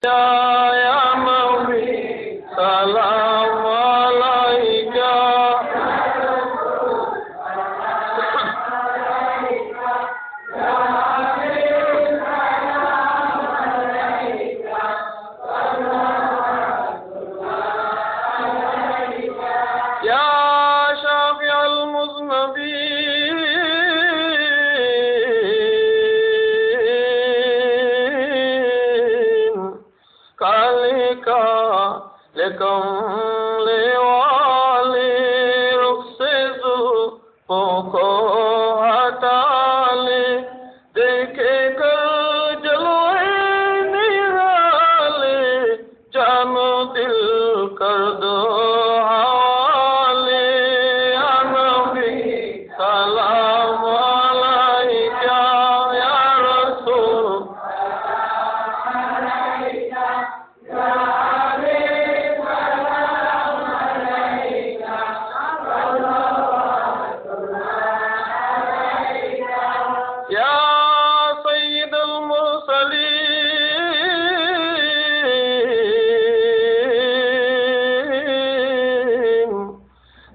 Ya Nabi, salam alaika. Ya Syafi'al Muznabin, kalika lekam lewali ruksezu poko hatali dekhe kar jalwe nirale jano dil kar do hawale. Ya Nabi, salam alaika. Ya Rasul, ya Sayyid al-Mursalin,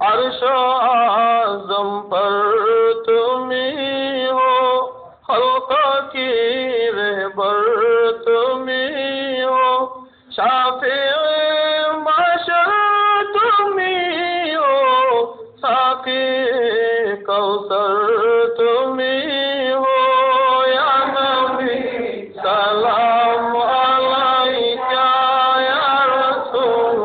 Arsh-o Azam par tumi ho, Khalqa ki rehbar tumi ho, Shafi-e mahshar tumi ho, Saqi Kausar tumi ho. Ya Nabi, salam alaika. Ya Rasul,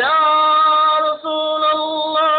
ya Rasulallah,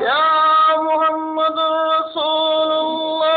Ya Muhammad Rasulullah,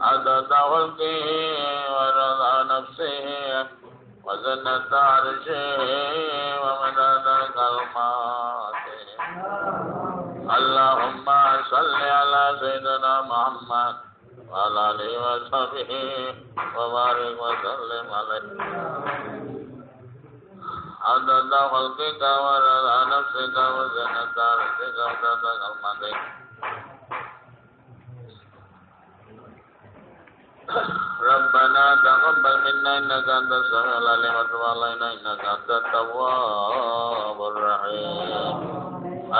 عدد خلقه ورضا نفسه وزنة عرشه ومداد كلماته. اللهم صل على سيدنا محمد وعلى آله وصحبه وبارك وسلم عليه عدد خلقك ورضا نفسك وزنة عرشك ومداد كلماتك. ربنا تقبل منا إنك أنت السميع العليم وتب علينا إنك أنت التواب الرحيم.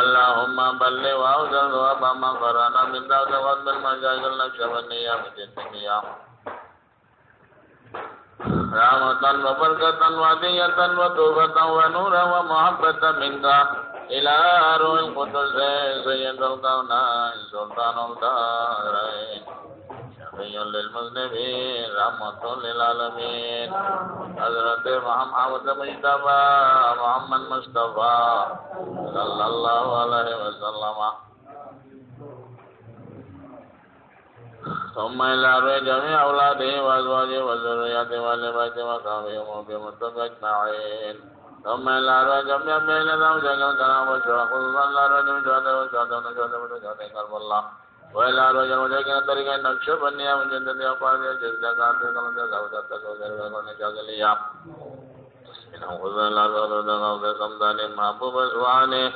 اللهم بلغ وأوزن ثواب ما قرأنا من دعوة وقت المشايخ النقشبندية مجددية رحمة وبركة وهدية وتوبة ونورا ومحبة منك إلى روح القدس سيد الكونين سلطان الدارين شفيع للمذنبين رحمة للعالمين حضرت محمد مجتبى محمد مصطفى صلى الله عليه وسلم. ثم إلى روح جميع أولاده وأزواجه وذريته وأهل بيته وصحبه وبمتقى أجمعين. ثم إلى روح جميع بيننا وجعل الكلام والشرع خصوصا إلى روح جميع شهداء والشهداء ونشهداء وشهداء قلب الله وإلى روح جميع طريق النقشبندية مجدد أقوال جزء كاتب كلام جزء تكوزر وكون جاهلية إنه خذ إلى روح سمدان محبوب سبحانه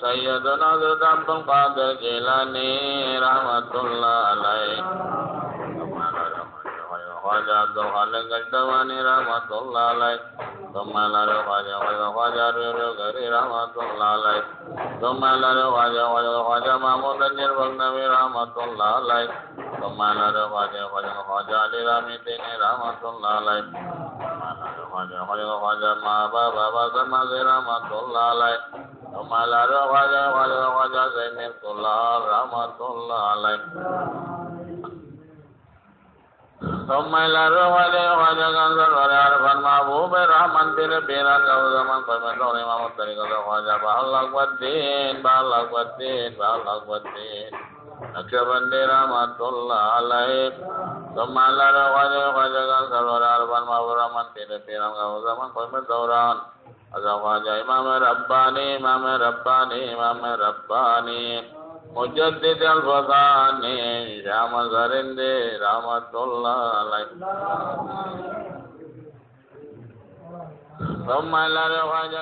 سيدنا حضرت عبد القادر الجيلاني رحمة الله عليه. خواجہ عبد الخالق الدوانی رحمۃ اللہ علیہ. ثم إلى خواجہ غری رحمۃ اللہ علیہ. ثم إلى خواجہ محمود الجربنوی رحمۃ اللہ علیہ. ثم إلى خواجہ علی رامی دینی رحمۃ اللہ علیہ. خواجہ بابا سمازی رحمۃ اللہ علیہ. ثم إلى خواجہ زینب اللہ رحمۃ اللہ علیہ. ثم إلى خواجہ کنزل عرفان محبوب رحمان پیر پیران کا زمان قیمت اور امام الطریقہ خواجہ بحلق والدین نقشبندی رحمت اللہ علیہ. ثم إلى خواجہ کنزل عرفان محبوب رحمان پیر پیران کا زمان قیمت دوران خواجہ امام ربانی مجدد الفضانی شام زرندی رحمت اللہ علیہ. ثم إلى خواجہ